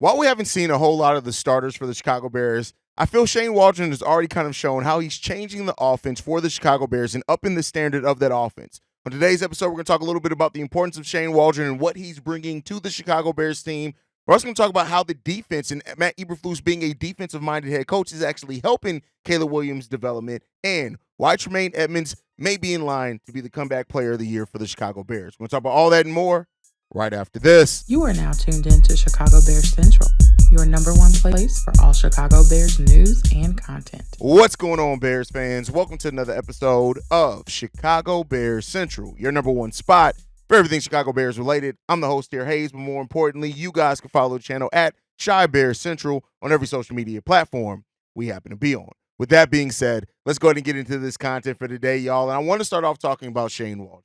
While we haven't seen a whole lot of the starters for the Chicago Bears, I feel Shane Waldron has already kind of shown how he's changing the offense for the Chicago Bears and upping the standard of that offense. On today's episode, we're going to talk a little bit about the importance of Shane Waldron and what he's bringing to the Chicago Bears team. We're also going to talk about how the defense and Matt Eberflus being a defensive-minded head coach is actually helping Caleb Williams' development and why Tremaine Edmunds may be in line to be the comeback player of the year for the Chicago Bears. We're going to talk about all that and more right after this. You are now tuned in to Chicago Bears Central, your number one place for all Chicago Bears news and content. What's going on, Bears fans? Welcome to another episode of Chicago Bears Central, your number one spot for everything Chicago Bears related. I'm the host here, Haize, but more importantly, you guys can follow the channel at Chi Bears Central on every social media platform we happen to be on. With that being said, let's go ahead and get into this content for today, y'all. And I want to start off talking about Shane Waldron.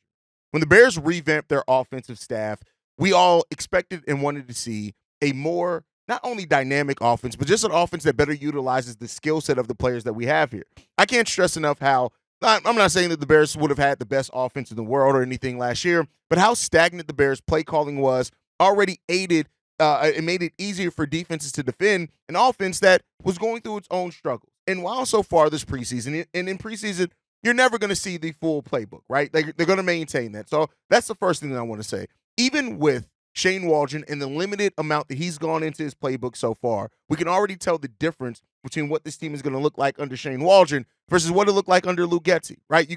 When the Bears revamped their offensive staff, we all expected and wanted to see a more not only dynamic offense, but just an offense that better utilizes the skill set of the players that we have here. I can't stress enough how I'm not saying that the Bears would have had the best offense in the world or anything last year, but how stagnant the Bears' play calling was already aided it made it easier for defenses to defend an offense that was going through its own struggles. And while so far this preseason, and in preseason, you're never going to see the full playbook, right? They're going to maintain that. So that's the first thing that I want to say. Even with Shane Waldron and the limited amount that he's gone into his playbook so far, we can already tell the difference between what this team is going to look like under Shane Waldron versus what it looked like under Luke Getsy, right?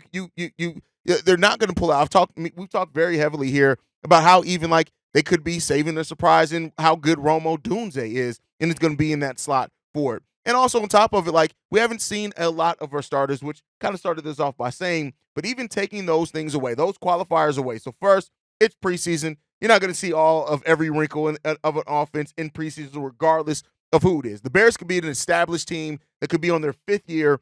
They're not going to pull out. We've talked very heavily here about how even like they could be saving a surprise in how good Romo Dunze is, and it's going to be in that slot for it. And also on top of it, like we haven't seen a lot of our starters, which kind of started this off by saying, but even taking those things away, those qualifiers away. So first, it's preseason. You're not going to see all of every wrinkle of an offense in preseason, regardless of who it is. The Bears could be an established team that could be on their fifth year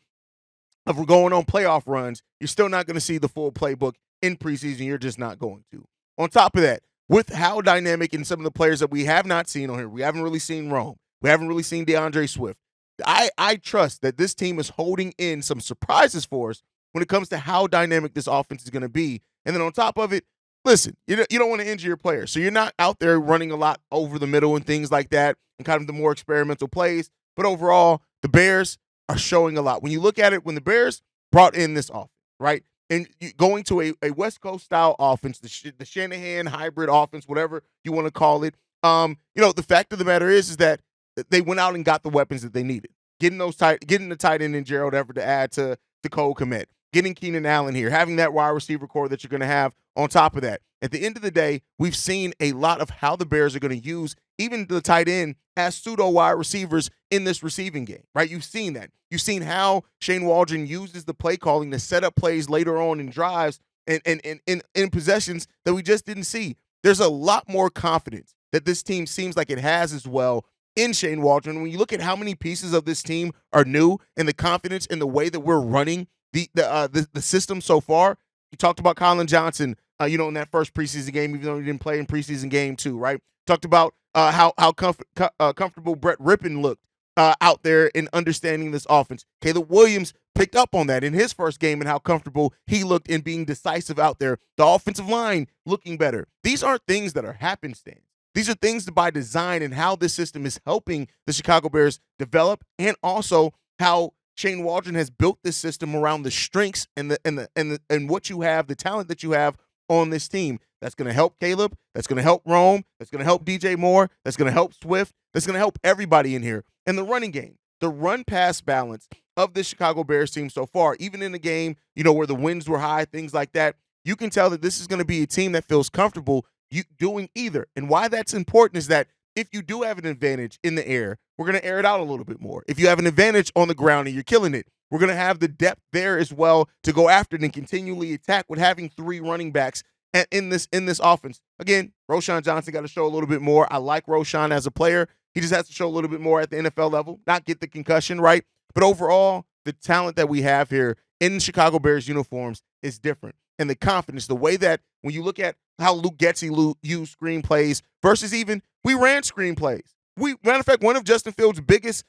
of going on playoff runs. You're still not going to see the full playbook in preseason. You're just not going to. On top of that, with how dynamic and some of the players that we have not seen on here, we haven't really seen Rome. We haven't really seen DeAndre Swift. I trust that this team is holding in some surprises for us when it comes to how dynamic this offense is going to be. And then on top of it, listen, you don't want to injure your players. So you're not out there running a lot over the middle and things like that and kind of the more experimental plays. But overall, the Bears are showing a lot. When you look at it, when the Bears brought in this offense, right, and going to a West Coast style offense, the Shanahan hybrid offense, whatever you want to call it, the fact of the matter is that they went out and got the weapons that they needed. Getting the tight end in Gerald Everett to add to Cole Kmet, getting Keenan Allen here, having that wide receiver core that you're going to have on top of that. At the end of the day, we've seen a lot of how the Bears are going to use even the tight end as pseudo wide receivers in this receiving game, right? You've seen that. You've seen how Shane Waldron uses the play calling to set up plays later on in drives and in possessions that we just didn't see. There's a lot more confidence that this team seems like it has as well in Shane Waldron. When you look at how many pieces of this team are new and the confidence in the way that we're running the system so far. You talked about Colin Johnson, in that first preseason game, even though he didn't play in preseason game 2, right? Talked about how comfortable Brett Rippon looked out there in understanding this offense. Caleb Williams picked up on that in his first game and how comfortable he looked in being decisive out there. The offensive line looking better. These aren't things that are happenstance. These are things by design and how this system is helping the Chicago Bears develop, and also how Shane Waldron has built this system around the strengths and what you have, the talent that you have on this team. That's going to help Caleb. That's going to help Rome. That's going to help DJ Moore. That's going to help Swift. That's going to help everybody in here. And the running game, the run-pass balance of the Chicago Bears team so far, even in the game, where the winds were high, things like that, you can tell that this is going to be a team that feels comfortable doing either. And why that's important is that if you do have an advantage in the air, we're going to air it out a little bit more. If you have an advantage on the ground and you're killing it, we're going to have the depth there as well to go after it and continually attack with having 3 running backs in this offense. Again, Roschon Johnson got to show a little bit more. I like Roschon as a player. He just has to show a little bit more at the NFL level, not get the concussion, right? But overall, the talent that we have here in Chicago Bears uniforms is different. And the confidence, the way that when you look at how Luke Getsy used screenplays versus even we ran screenplays. Matter of fact, one of Justin Fields' biggest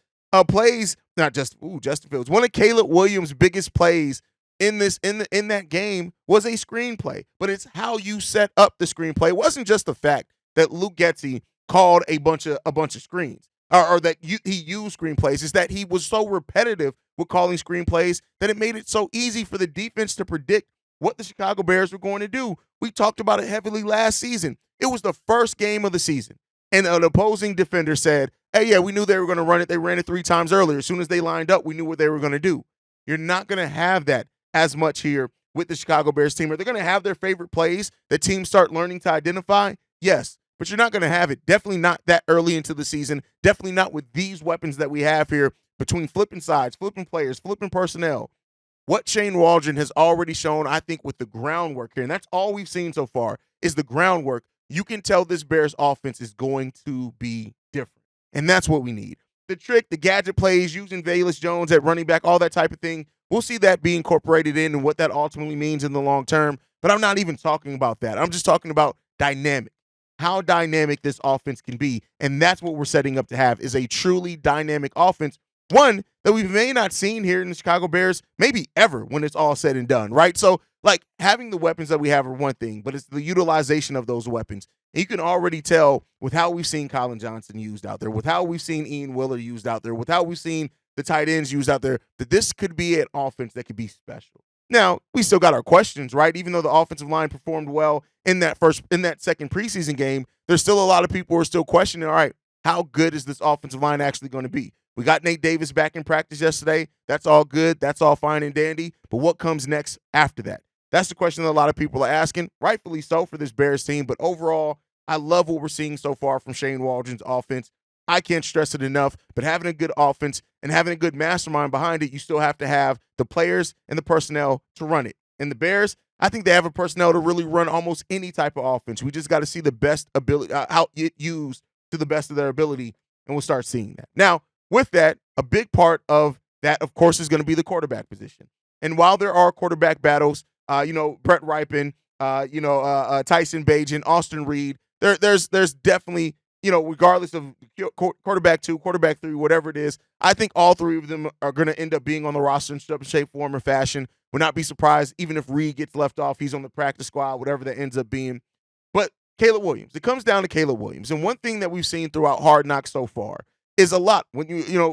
plays, Justin Fields, one of Caleb Williams' biggest plays in that game was a screenplay. But it's how you set up the screenplay. It wasn't just the fact that Luke Getsy called a bunch of screens or that he used screenplays. Is that he was so repetitive with calling screenplays that it made it so easy for the defense to predict what the Chicago Bears were going to do. We talked about it heavily last season. It was the first game of the season, and an opposing defender said, hey, yeah, we knew they were going to run it. They ran it 3 times earlier. As soon as they lined up, we knew what they were going to do. You're not going to have that as much here with the Chicago Bears team. Are they going to have their favorite plays that teams start learning to identify? Yes, but you're not going to have it. Definitely not that early into the season. Definitely not with these weapons that we have here between flipping sides, flipping players, flipping personnel. What Shane Waldron has already shown, I think, with the groundwork here, and that's all we've seen so far, is the groundwork. You can tell this Bears offense is going to be different, and that's what we need. The trick, the gadget plays, using Velus Jones at running back, all that type of thing, we'll see that be incorporated in and what that ultimately means in the long term, but I'm not even talking about that. I'm just talking about dynamic, how dynamic this offense can be, and that's what we're setting up to have is a truly dynamic offense, one that we may not seen here in the Chicago Bears maybe ever when it's all said and done, right? So, like, having the weapons that we have are one thing, but it's the utilization of those weapons. And you can already tell with how we've seen Colin Johnson used out there, with how we've seen Ian Willer used out there, with how we've seen the tight ends used out there, that this could be an offense that could be special. Now, we still got our questions, right? Even though the offensive line performed well in that second preseason game, there's still a lot of people who are still questioning, all right, how good is this offensive line actually going to be? We got Nate Davis back in practice yesterday. That's all good. That's all fine and dandy. But what comes next after that? That's the question that a lot of people are asking, rightfully so for this Bears team. But overall, I love what we're seeing so far from Shane Waldron's offense. I can't stress it enough, but having a good offense and having a good mastermind behind it, you still have to have the players and the personnel to run it. And the Bears, I think they have a personnel to really run almost any type of offense. We just got to see the best ability, how it used to the best of their ability, and we'll start seeing that. Now, with that, a big part of that, of course, is going to be the quarterback position. And while there are quarterback battles, Brett Rypien, Tyson Bagent, Austin Reed, there's definitely, regardless of quarterback 2, quarterback 3, whatever it is, I think all 3 of them are going to end up being on the roster in some shape, form, or fashion. Would not be surprised even if Reed gets left off. He's on the practice squad, whatever that ends up being. But Caleb Williams, it comes down to Caleb Williams. And one thing that we've seen throughout Hard Knocks so far is a lot. When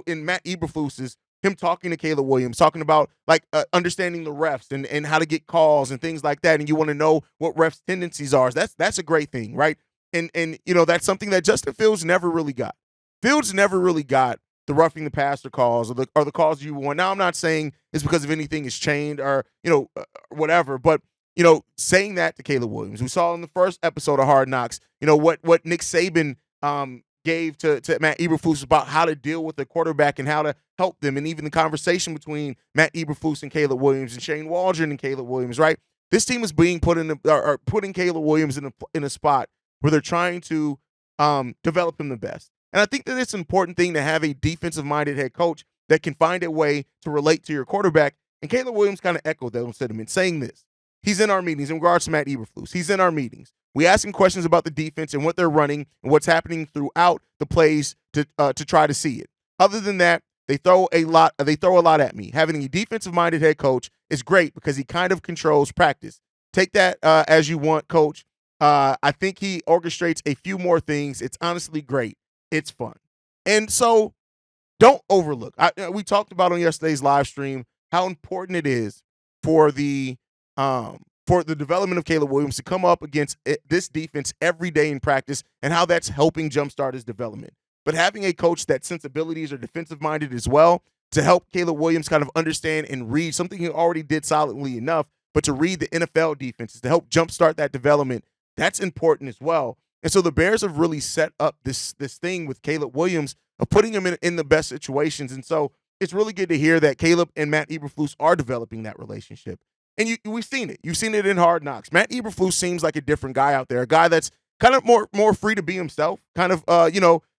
in Matt Eberflus's, him talking to Caleb Williams, talking about understanding the refs and how to get calls and things like that, and you want to know what refs' tendencies are. That's a great thing, right? And that's something that Justin Fields never really got. Fields never really got the roughing the passer calls or the calls you want. Now I'm not saying it's because of anything has changed or whatever, but saying that to Caleb Williams, we saw in the first episode of Hard Knocks, what Nick Saban gave to Matt Eberflus about how to deal with the quarterback and how to help them, and even the conversation between Matt Eberflus and Caleb Williams and Shane Waldron and Caleb Williams, right? This team is being putting Caleb Williams in a spot where they're trying to develop him the best. And I think that it's an important thing to have a defensive-minded head coach that can find a way to relate to your quarterback. And Caleb Williams kind of echoed that sentiment, saying this. He's in our meetings in regards to Matt Eberflus. He's in our meetings. We ask him questions about the defense and what they're running and what's happening throughout the plays to try to see it. Other than that, they throw a lot at me. Having a defensive-minded head coach is great because he kind of controls practice. Take that as you want, coach. I think he orchestrates a few more things. It's honestly great. It's fun. And so don't overlook. We talked about on yesterday's live stream how important it is for the development of Caleb Williams to come up against this defense every day in practice and how that's helping jumpstart his development. But having a coach that sensibilities are defensive-minded as well to help Caleb Williams kind of understand and read something he already did solidly enough, but to read the NFL defenses to help jumpstart that development, that's important as well. And so the Bears have really set up this thing with Caleb Williams of putting him in the best situations. And so it's really good to hear that Caleb and Matt Eberflus are developing that relationship. And we've seen it. You've seen it in Hard Knocks. Matt Eberflus seems like a different guy out there, a guy that's kind of more free to be himself, kind of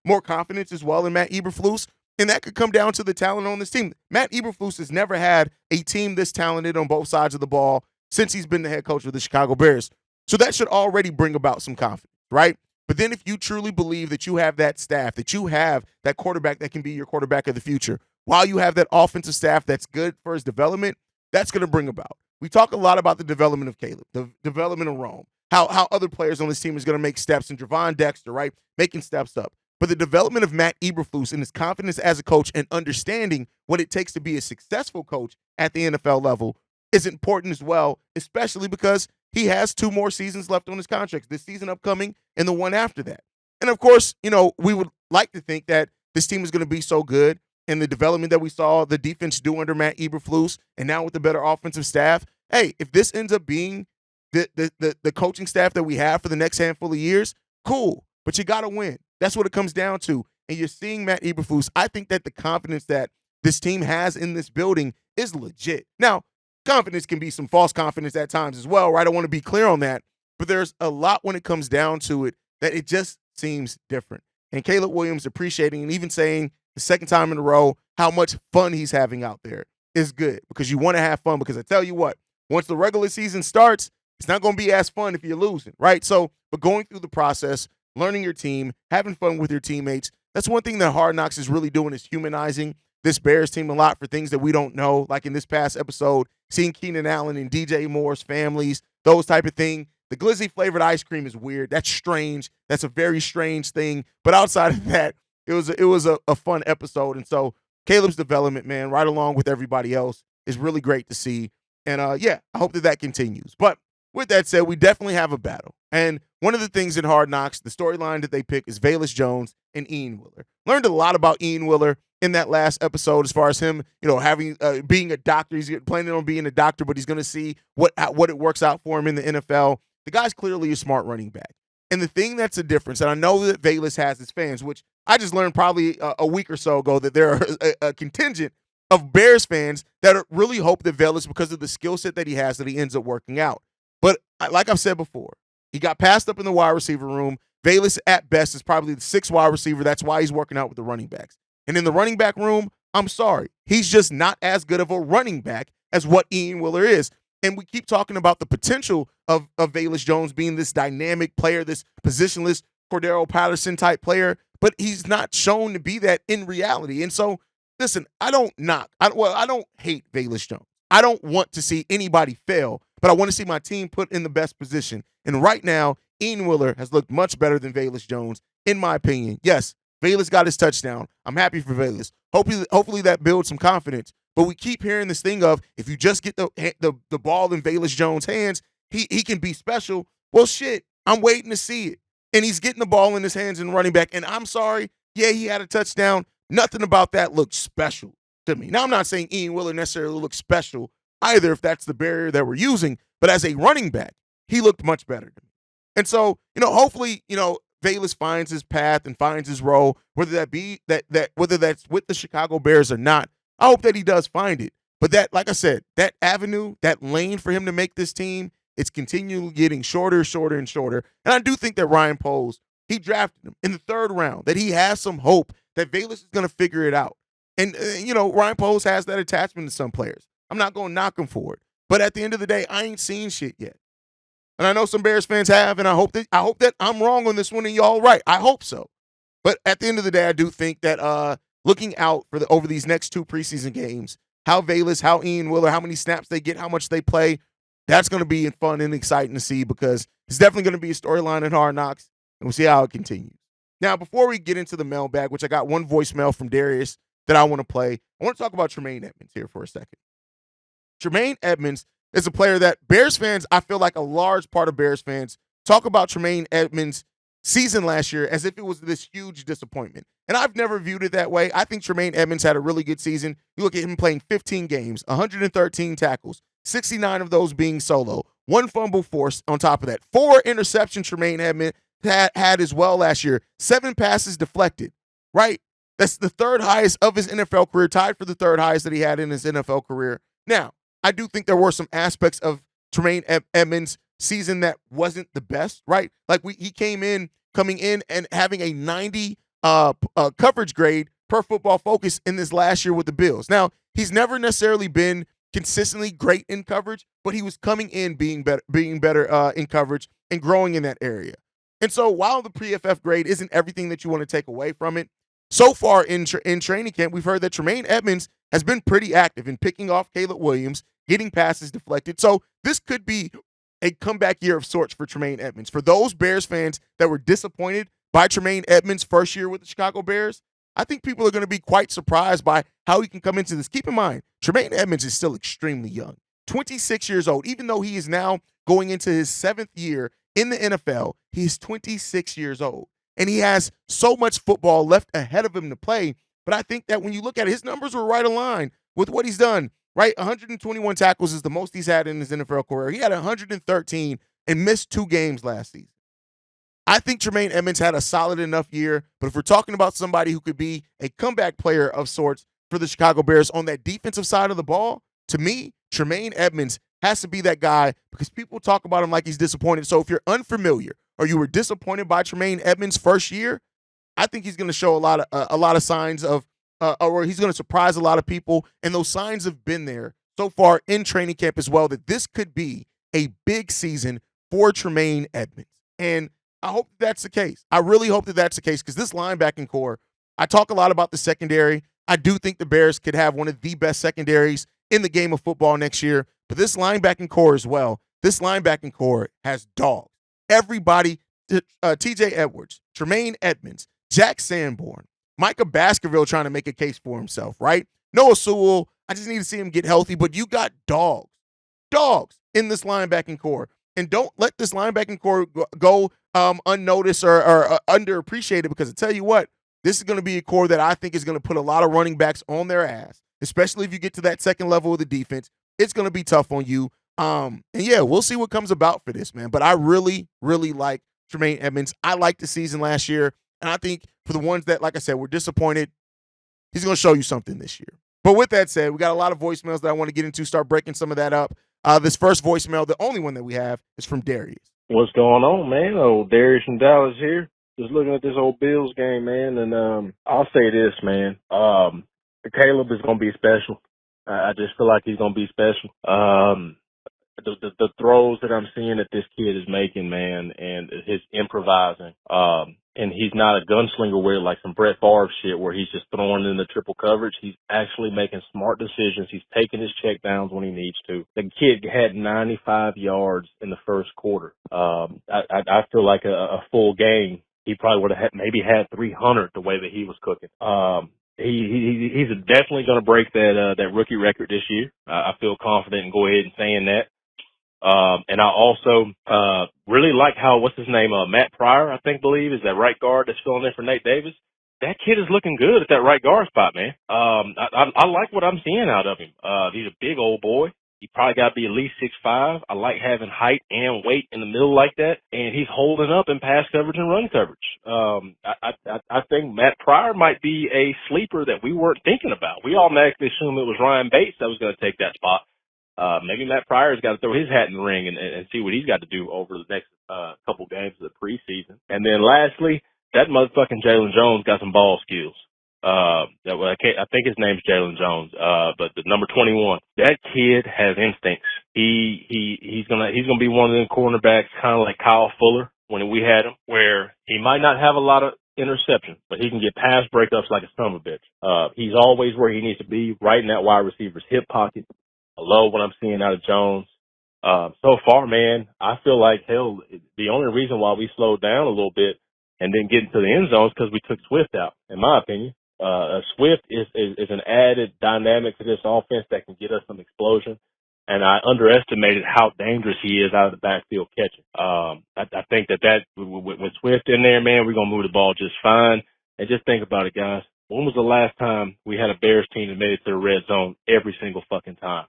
more confidence as well in Matt Eberflus. And that could come down to the talent on this team. Matt Eberflus has never had a team this talented on both sides of the ball since he's been the head coach of the Chicago Bears. So that should already bring about some confidence, right? But then if you truly believe that you have that staff, that you have that quarterback that can be your quarterback of the future, while you have that offensive staff that's good for his development, that's going to bring about. We talk a lot about the development of Caleb, the development of Rome. how other players on this team is going to make steps, and Javon Dexter, right, making steps up. But the development of Matt Eberflus and his confidence as a coach and understanding what it takes to be a successful coach at the NFL level is important as well, especially because he has 2 more seasons left on his contract, this season upcoming and the one after that. And of course, we would like to think that this team is going to be so good, and the development that we saw the defense do under Matt Eberflus, and now with the better offensive staff, hey, if this ends up being the coaching staff that we have for the next handful of years, cool. But you got to win. That's what it comes down to. And you're seeing Matt Eberflus. I think that the confidence that this team has in this building is legit. Now, confidence can be some false confidence at times as well, right? I want to be clear on that. But there's a lot when it comes down to it that it just seems different. And Caleb Williams appreciating and even saying the second time in a row how much fun he's having out there is good, because you want to have fun. Because I tell you what, once the regular season starts, it's not going to be as fun if you're losing, right? So, but going through the process, learning your team, having fun with your teammates, that's one thing that Hard Knocks is really doing, is humanizing this Bears team a lot for things that we don't know. Like in this past episode, seeing Keenan Allen and DJ Moore's families, those type of thing. The glizzy flavored ice cream is weird. That's strange. That's a very strange thing. But outside of that, it was a fun episode. And so Caleb's development, man, right along with everybody else, is really great to see. And I hope that continues. But with that said, we definitely have a battle. And one of the things in Hard Knocks, the storyline that they pick is Velus Jones and Ian Wheeler. Learned a lot about Ian Wheeler in that last episode, as far as him, having being a doctor. He's planning on being a doctor, but he's going to see what it works out for him in the NFL. The guy's clearly a smart running back. And the thing that's a difference, and I know that Velus has his fans, which I just learned probably a week or so ago, that there are a contingent of Bears fans that really hope that Velus, because of the skill set that he has, that he ends up working out. But like I've said before, he got passed up in the wide receiver room. Velus, at best, is probably the 6th wide receiver. That's why he's working out with the running backs. And in the running back room, I'm sorry, he's just not as good of a running back as what Ian Wheeler is. And we keep talking about the potential of Velus Jones being this dynamic player, this positionless Cordero Patterson type player, but he's not shown to be that in reality. And so, listen, I don't hate Velus Jones. I don't want to see anybody fail, but I want to see my team put in the best position. And right now, Ian Wheeler has looked much better than Velus Jones, in my opinion. Yes, Velus got his touchdown. I'm happy for Velus. Hopefully that builds some confidence. But we keep hearing this thing of, if you just get the ball in Velus Jones' hands, he can be special. Well, shit, I'm waiting to see it. And he's getting the ball in his hands and running back. And I'm sorry, yeah, he had a touchdown. Nothing about that looked special to me. Now, I'm not saying Ian Wheeler necessarily looks special either, if that's the barrier that we're using. But as a running back, he looked much better to me. And so, hopefully, Velus finds his path and finds his role, whether that be whether that's with the Chicago Bears or not. I hope that he does find it. But that, like I said, that avenue, that lane for him to make this team, it's continually getting shorter, and shorter. And I do think that Ryan Poles, he drafted him in the 3rd round, that he has some hope that Velus is going to figure it out. And, Ryan Poles has that attachment to some players. I'm not going to knock him for it. But at the end of the day, I ain't seen shit yet. And I know some Bears fans have, and I hope that I'm wrong on this one and y'all right. I hope so. But at the end of the day, I do think that looking out for over these next 2 preseason games, how Velus, how Ian Wheeler, how many snaps they get, how much they play, that's going to be fun and exciting to see, because it's definitely going to be a storyline in Hard Knocks, and we'll see how it continues. Now, before we get into the mailbag, which I got one voicemail from Darius that I want to play, I want to talk about Tremaine Edmunds here for a second. Tremaine Edmunds is a player that Bears fans, I feel like a large part of Bears fans, talk about Tremaine Edmunds' season last year as if it was this huge disappointment. And I've never viewed it that way. I think Tremaine Edmunds had a really good season. You look at him playing 15 games, 113 tackles, 69 of those being solo, 1 fumble forced on top of that. 4 interceptions Tremaine Edmunds had as well last year, 7 passes deflected, right? That's the 3rd highest of his NFL career, tied for the 3rd highest that he had in his NFL career. Now, I do think there were some aspects of Tremaine Edmunds' season that wasn't the best, right? Like he coming in and having a 90 coverage grade per Football Focus in this last year with the Bills. Now, he's never necessarily been consistently great in coverage, but he was coming in being better in coverage and growing in that area. And so while the pre-FF grade isn't everything that you want to take away from it, so far in training camp, we've heard that Tremaine Edmunds has been pretty active in picking off Caleb Williams, getting passes deflected. So this could be a comeback year of sorts for Tremaine Edmunds. For those Bears fans that were disappointed by Tremaine Edmunds' first year with the Chicago Bears, I think people are going to be quite surprised by how he can come into this. Keep in mind, Tremaine Edmunds is still extremely young, 26 years old. Even though he is now going into his 7th year in the NFL, he's 26 years old. And he has so much football left ahead of him to play. But I think that when you look at it, his numbers were right aligned with what he's done, right? 121 tackles is the most he's had in his NFL career. He had 113 and missed 2 games last season. I think Tremaine Edmunds had a solid enough year, but if we're talking about somebody who could be a comeback player of sorts for the Chicago Bears on that defensive side of the ball, to me, Tremaine Edmunds has to be that guy because people talk about him like he's disappointed. So if you're unfamiliar or you were disappointed by Tremaine Edmunds' first year, I think he's going to show a lot of signs of, or he's going to surprise a lot of people, and those signs have been there so far in training camp as well. That this could be a big season for Tremaine Edmunds, and I hope that's the case. I really hope that that's the case because this linebacking core, I talk a lot about the secondary. I do think the Bears could have one of the best secondaries in the game of football next year, but this linebacking core as well. This linebacking core has dogs. Everybody, TJ Edwards, Tremaine Edmunds, Jack Sanborn, Micah Baskerville trying to make a case for himself, right? Noah Sewell, I just need to see him get healthy, but you got dogs in this linebacking core. And don't let this linebacking core go unnoticed or underappreciated because I tell you what, this is going to be a core that I think is going to put a lot of running backs on their ass, especially if you get to that second level of the defense. It's going to be tough on you. And yeah, we'll see what comes about for this, man. But I really, really like Tremaine Edmunds. I liked the season last year. And I think for the ones that, like I said, were disappointed, he's going to show you something this year. But with that said, we got a lot of voicemails that I want to get into, start breaking some of that up. This first voicemail, the only one that we have, is from Darius. What's going on, man? Old Darius from Dallas here. Just looking at this old Bills game, man, and I'll say this, man. Caleb is going to be special. I just feel like he's going to be special. The throws that I'm seeing that this kid is making, man, and his improvising, and he's not a gunslinger where like some Brett Favre shit where he's just throwing in the triple coverage. He's actually making smart decisions. He's taking his check downs when he needs to. The kid had 95 yards in the first quarter. I feel like a full game, he probably would have maybe had 300 the way that he was cooking. He's definitely going to break that rookie record this year. I feel confident in go ahead and saying that. And I also, really like how, what's his name? Matt Pryor, I believe is that right guard that's filling in for Nate Davis. That kid is looking good at that right guard spot, man. I like what I'm seeing out of him. He's a big old boy. He probably got to be at least 6'5". I like having height and weight in the middle like that. And he's holding up in pass coverage and run coverage. I think Matt Pryor might be a sleeper that we weren't thinking about. We automatically assumed it was Ryan Bates that was going to take that spot. Maybe Matt Pryor's got to throw his hat in the ring and see what he's got to do over the next couple games of the preseason. And then lastly, that motherfucking Jalen Jones got some ball skills. I think his name's Jalen Jones, but the number 21. That kid has instincts. He's gonna be one of them cornerbacks, kind of like Kyle Fuller when we had him, where he might not have a lot of interceptions, but he can get pass breakups like a son of a bitch. He's always where he needs to be, right in that wide receiver's hip pocket. I love what I'm seeing out of Jones. So far, man, I feel like, hell, the only reason why we slowed down a little bit and didn't get into the end zone is because we took Swift out, in my opinion. Swift is an added dynamic to this offense that can get us some explosion. And I underestimated how dangerous he is out of the backfield catching. I think that with Swift in there, man, we're going to move the ball just fine. And just think about it, guys. When was the last time we had a Bears team that made it to the red zone every single fucking time?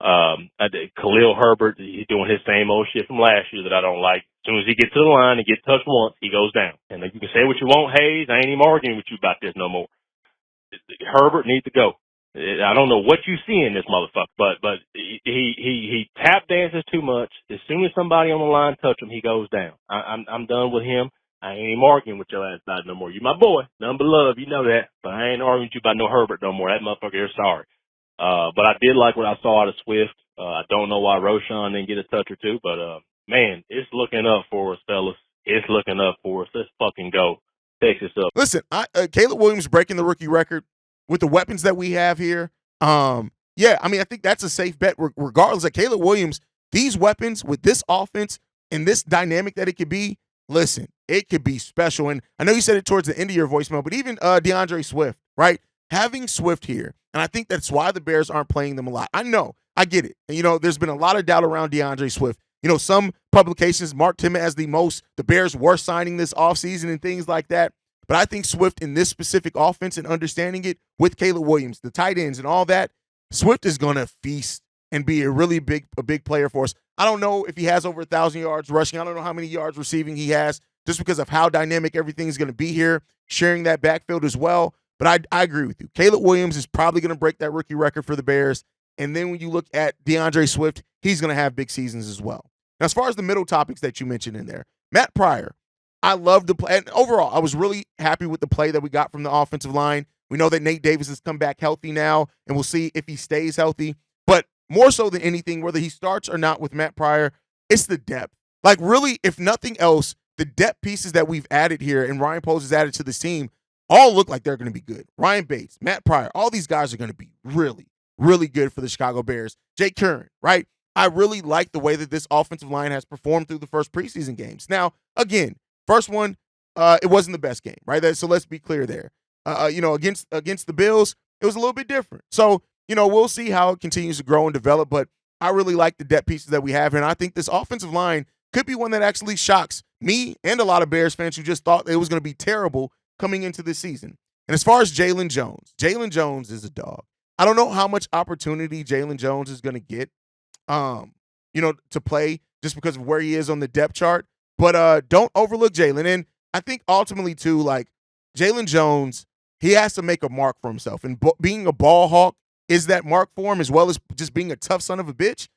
Khalil Herbert, he's doing his same old shit from last year that I don't like. As soon as he gets to the line and gets touched once, he goes down. And you can say what you want, Haize. I ain't even arguing with you about this no more. Herbert needs to go. I don't know what you see in this motherfucker, but he tap dances too much. As soon as somebody on the line touch him, he goes down. I'm done with him. I ain't even arguing with your ass about it no more. You my boy, none but love, you know that. But I ain't arguing with you about no Herbert no more. That motherfucker is sorry. But I did like what I saw out of Swift. I don't know why Roshan didn't get a touch or two, but man, it's looking up for us, fellas. It's looking up for us. Let's fucking go. Texas up. Listen, Caleb Williams breaking the rookie record with the weapons that we have here. Yeah, I mean, I think that's a safe bet regardless of Caleb Williams. these weapons with this offense and this dynamic that it could be, listen, it could be special. And I know you said it towards the end of your voicemail, but even DeAndre Swift, right? Having Swift here, and I think that's why the Bears aren't playing them a lot. I know, I get it. And, there's been a lot of doubt around DeAndre Swift. Some publications marked him as the Bears' worst signing this offseason and things like that. But I think Swift in this specific offense and understanding it with Caleb Williams, the tight ends and all that, Swift is going to feast and be a really big player for us. I don't know if he has over 1,000 yards rushing. I don't know how many yards receiving he has just because of how dynamic everything's going to be here, sharing that backfield as well. But I agree with you. Caleb Williams is probably going to break that rookie record for the Bears. And then when you look at DeAndre Swift, he's going to have big seasons as well. Now, as far as the middle topics that you mentioned in there, Matt Pryor, I love the play. And overall, I was really happy with the play that we got from the offensive line. We know that Nate Davis has come back healthy now, and we'll see if he stays healthy. But more so than anything, whether he starts or not with Matt Pryor, it's the depth. Like, really, if nothing else, the depth pieces that we've added here and Ryan Poles has added to this team all look like they're going to be good. Ryan Bates, Matt Pryor, all these guys are going to be really, really good for the Chicago Bears. Jake Curran, right? I really like the way that this offensive line has performed through the first preseason games. Now, again, first one, it wasn't the best game, right? So let's be clear there. Against the Bills, it was a little bit different. So, we'll see how it continues to grow and develop, but I really like the depth pieces that we have here, and I think this offensive line could be one that actually shocks me and a lot of Bears fans who just thought it was going to be terrible coming into this season. And as far as Jalen Jones is a dog. I don't know how much opportunity Jalen Jones is going to get, to play just because of where he is on the depth chart. But don't overlook Jalen. And I think ultimately, too, like Jalen Jones, he has to make a mark for himself. And being a ball hawk is that mark for him, as well as just being a tough son of a bitch.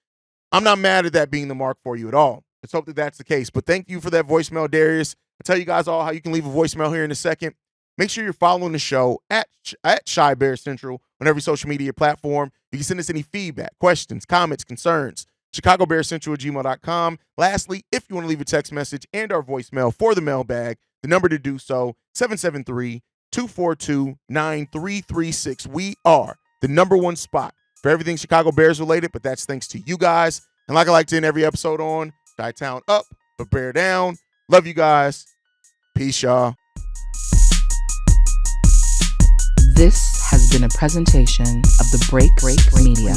I'm not mad at that being the mark for you at all. Let's hope that that's the case. But thank you for that voicemail, Darius. I'll tell you guys all how you can leave a voicemail here in a second. Make sure you're following the show at Shy Bear Central on every social media platform. You can send us any feedback, questions, comments, concerns. ChicagoBearsCentral@gmail.com. Lastly, if you want to leave a text message and our voicemail for the mailbag, the number to do so, 773-242-9336. We are the number one spot for everything Chicago Bears related, but that's thanks to you guys. And like I like to end every episode on, Chi-Town up, but Bear down. Love you guys. Peace, y'all. This has been a presentation of the Break Media.